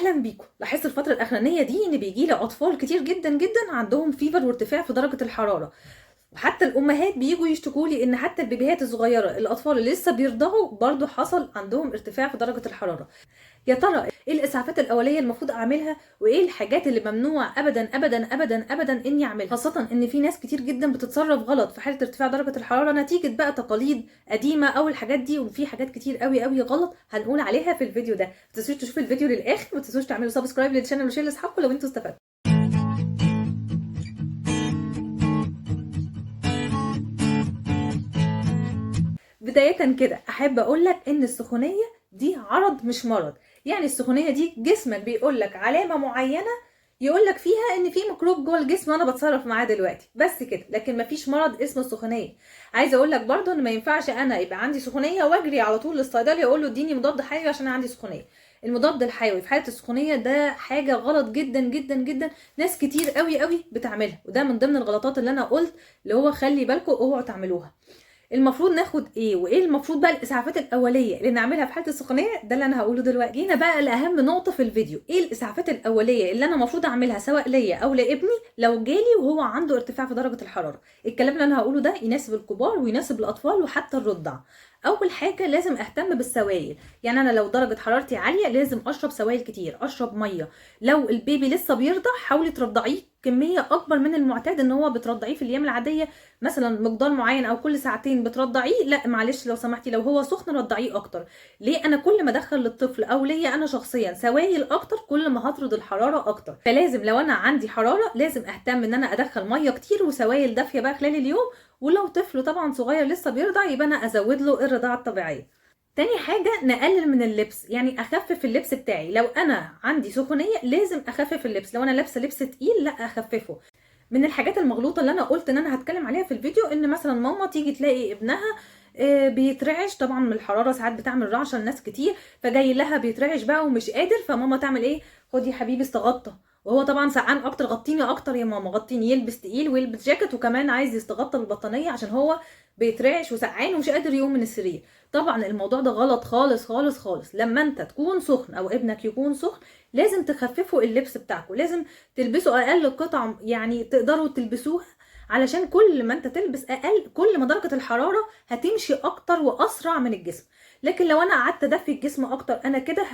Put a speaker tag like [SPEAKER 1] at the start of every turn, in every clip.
[SPEAKER 1] اهلا بيكم. لاحظت الفتره الاخرانيه دي ان بيجي لي اطفال كتير جدا جدا عندهم فيفر وارتفاع في درجه الحراره، وحتى الامهات بييجوا يشتكوا لي ان حتى البيبيهات الصغيره الاطفال اللي لسه بيرضعوا برضو حصل عندهم ارتفاع في درجه الحراره. يا ترى ايه الاسعافات الاوليه المفروض اعملها، وايه الحاجات اللي ممنوع ابدا ابدا ابدا ابدا اني اعملها، خاصه ان في ناس كتير جدا بتتصرف غلط في حاله ارتفاع درجه الحراره نتيجه بقى تقاليد قديمه او الحاجات دي، وفي حاجات كتير قوي قوي غلط هنقول عليها في الفيديو ده. ما تنسوش تشوفوا الفيديو للاخر، وما تنسوش تعملوا سبسكرايب للشانل وشير لاصحابكم لو انتوا استفدتوا. بداية كده أحب أقولك إن السخونية دي عرض مش مرض. يعني السخونية دي جسمك بيقولك علامة معينة يقولك فيها إن في ميكروب جوه الجسم وأنا بتصرف معاه دلوقتي، بس كده، لكن مفيش مرض اسمه السخونية. عايزة أقولك برضو إن ما ينفعش أنا يبقى عندي سخونية وأجري على طول للصيدلي أقول له اديني مضاد حيوي عشان أنا عندي سخونية. المضاد الحيوي في حالة السخونية ده حاجة غلط جدا جدا جدا، ناس كتير قوي قوي بتعملها، وده من ضمن الغلطات اللي أنا قلت اللي هو خلي بالكم اوعوا تعملوها. المفروض ناخد ايه، وايه المفروض بقى الاسعافات الاوليه اللي نعملها في حاله السخونيه، ده اللي انا هقوله دلوقتي. جينا بقى لاهم نقطه في الفيديو، ايه الاسعافات الاوليه اللي انا المفروض اعملها سواء ليا او لابني لو جالي وهو عنده ارتفاع في درجه الحراره. الكلام اللي انا هقوله ده يناسب الكبار ويناسب الاطفال وحتى الرضع. اول حاجه لازم اهتم بالسوائل، يعني انا لو درجه حرارتي عاليه لازم اشرب سوائل كتير، اشرب ميه. لو البيبي لسه بيرضع حاولي ترضعيه كميه اكبر من المعتاد ان هو بترضعيه في الايام العاديه، مثلا مقدار معين او كل ساعتين بترضعيه، لا معلش لو سمحتي لو هو سخن رضعيه اكتر. ليه؟ انا كل ما ادخل للطفل او ليا انا شخصيا سوائل اكتر كل ما هطرد الحراره اكتر. فلازم لو انا عندي حراره لازم اهتم ان انا ادخل ميه كتير وسوائل دافيه بقى خلال اليوم. ولو طفل طبعا صغير لسه بيرضع يبقى انا ازود له الرضاعه الطبيعيه. تاني حاجة نقلل من اللبس، يعني اخفف اللبس بتاعي. لو انا عندي سخونية لازم اخفف اللبس، لو انا لابسة لبس تقيل لا اخففه. من الحاجات المغلوطه اللي انا قلت ان انا هتكلم عليها في الفيديو ان مثلا ماما تيجي تلاقي ابنها بيترعش، طبعا من الحراره ساعات بتعمل رعشه لناس كتير، فجاي لها بيترعش بقى ومش قادر، فماما تعمل ايه؟ خد يا حبيبي استغطى، وهو طبعا سقعان اكتر، غطيني اكتر يا ماما غطيني، يلبس تقيل ويلبس جاكيت وكمان عايز يستغطى بالبطانيه عشان هو بيترعش وسقعان ومش قادر يقوم من السرير. طبعا الموضوع ده غلط خالص خالص خالص. لما انت تكون سخن او ابنك يكون سخن لازم تخففوا اللبس بتاعكم، لازم تلبسوا اقل قطع يعني تقدروا تلبسوها، علشان كل ما انت تلبس اقل كل ما درجة الحرارة هتمشي اكتر واسرع من الجسم. لكن لو انا قعدت ادفي الجسم اكتر انا كده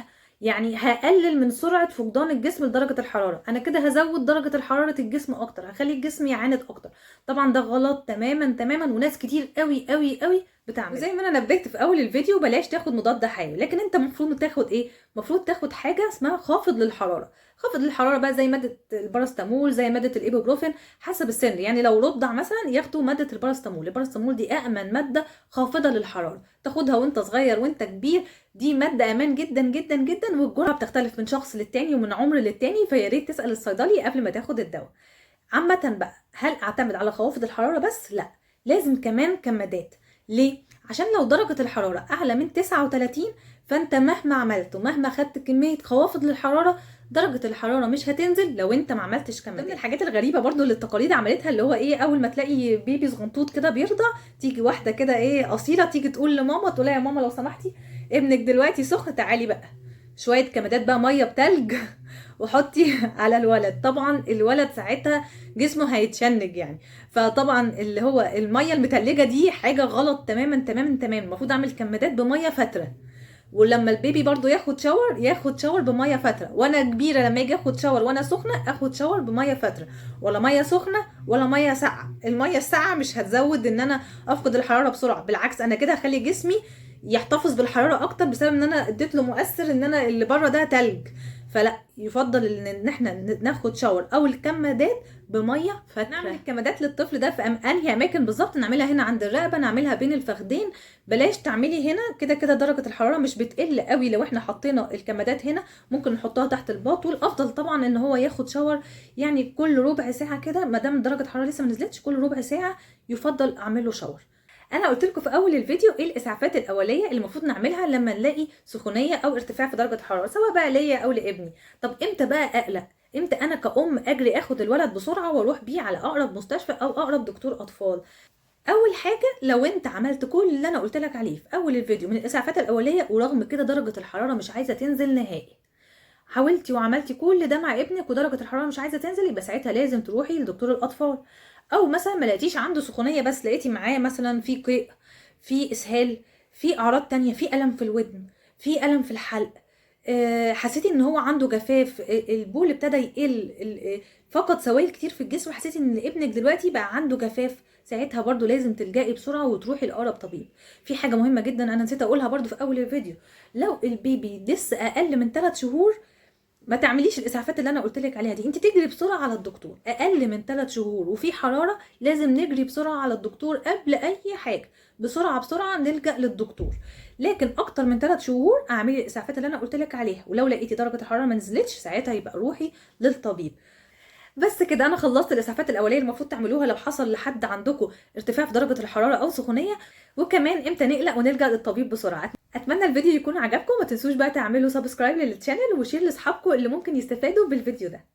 [SPEAKER 1] يعني هقلل من سرعة فقدان الجسم لدرجة الحرارة، انا كده هزود درجة الحرارة الجسم اكتر، هخلي الجسم يعاند اكتر. طبعا ده غلط تماما تماما، وناس كتير قوي قوي قوي بتعمل. وزي ما انا نبهت في اول الفيديو بلاش تاخد مضاد حيوي، لكن انت المفروض تاخد ايه؟ المفروض تاخد حاجة اسمها خافض للحرارة. خافض للحراره بقى زي ماده البارستامول زي ماده الايبوبروفين حسب السن، يعني لو رضع مثلا ياخدوا ماده البارستامول. البارستامول دي امن ماده خافضه للحراره، تاخدها وانت صغير وانت كبير، دي ماده امان جدا جدا جدا، والجرعه بتختلف من شخص للتاني ومن عمر للتاني، فيا ريت تسال الصيدلي قبل ما تاخد الدواء. عامه بقى هل اعتمد على خوافض الحراره بس؟ لا، لازم كمان كمادات. ليه؟ عشان لو درجه الحراره اعلى من 39 فانت مهما عملت ومهما خدت كميه خوافض للحراره درجه الحراره مش هتنزل لو انت ما عملتش كمادات. من الحاجات الغريبه برضو اللي التقاليد عملتها اللي هو ايه، اول ما تلاقي بيبي صغنطوط كده بيرضع تيجي واحده كده ايه اصيله تيجي تقول لماما، تقول لها يا ماما لو سمحتي ابنك دلوقتي سخن، تعالي بقى شويه كمادات بقى ميه بتلج وحطي على الولد. طبعا الولد ساعتها جسمه هيتشنج يعني، فطبعا اللي هو الميه المتلجه دي حاجه غلط تماما تماما تماما. المفروض اعمل كمادات بميه فتره، ولما البيبي برضو ياخد شاور ياخد شاور بميه فتره، وانا كبيره لما اجي اخد شاور وانا سخنه اخد شاور بميه فتره، ولا ميه سخنه ولا ميه ساقعه. الميه الساقعه مش هتزود ان انا افقد الحراره بسرعه، بالعكس انا كده هخلي جسمي يحتفظ بالحراره اكتر بسبب ان انا اديت له مؤثر ان انا اللي بره ده تلج. فلا، يفضل ان احنا ناخد شاور او الكمادات بميه فتره. نعمل الكمادات للطفل ده في انهي اماكن بالظبط؟ نعملها هنا عند الرقبه، نعملها بين الفخدين، بلاش تعملي هنا. كده كده درجه الحراره مش بتقل قوي لو احنا حطينا الكمادات هنا، ممكن نحطها تحت الباط. والافضل طبعا ان هو ياخد شاور يعني كل ربع ساعه كده، ما دام درجه الحراره لسه ما نزلتش كل ربع ساعه يفضل اعمل له شاور. انا قلت لكم في اول الفيديو ايه الاسعافات الاوليه اللي المفروض نعملها لما نلاقي سخونيه او ارتفاع في درجه الحراره سواء بقى ليا او لابني. طب امتى بقى اقلق؟ امتى انا كأم اجري اخد الولد بسرعه واروح بيه على اقرب مستشفى او اقرب دكتور اطفال؟ اول حاجه لو انت عملت كل اللي انا قلت لك عليه في اول الفيديو من الاسعافات الاوليه ورغم كده درجه الحراره مش عايزه تنزل نهائي، حاولتي وعملتي كل ده مع ابنك ودرجه الحراره مش عايزه تنزل، يبقى ساعتها لازم تروحي لدكتور الاطفال. او مثلا ما لقيتيش عنده سخونيه بس لقيتي معاه مثلا في قيء، في اسهال، في اعراض تانية، في الم في الودن، في الم في الحلق، حسيتي ان هو عنده جفاف، البول ابتدى يقل، فقد سوائل كتير في الجسم، حسيتي ان ابنك دلوقتي بقى عنده جفاف، ساعتها برضو لازم تلجئي بسرعه وتروحي لاقرب طبيب. في حاجه مهمه جدا انا نسيت اقولها برضو في اول الفيديو، لو البيبي لسه اقل من 3 شهور ما تعمليش الاسعافات اللي انا قلت لك عليها دي، انت تجري بسرعه على الدكتور. اقل من 3 شهور وفي حراره لازم نجري بسرعه على الدكتور قبل اي حاجه، بسرعه بسرعه نلجا للدكتور. لكن اكتر من 3 شهور اعملي الاسعافات اللي انا قلت لك عليها، ولو لقيتي درجه الحراره ما نزلتش ساعتها يبقى روحي للطبيب. بس كده انا خلصت الاسعافات الاوليه اللي المفروض تعملوها لو حصل لحد عندكم ارتفاع في درجه الحراره او سخونيه، وكمان امتى نقلق ونلجا للطبيب بسرعه. اتمنى الفيديو يكون عجبكم، ما تنسوش بقى تعملوا سبسكرايب للشانل وشير لاصحابكم اللي ممكن يستفادوا بالفيديو ده.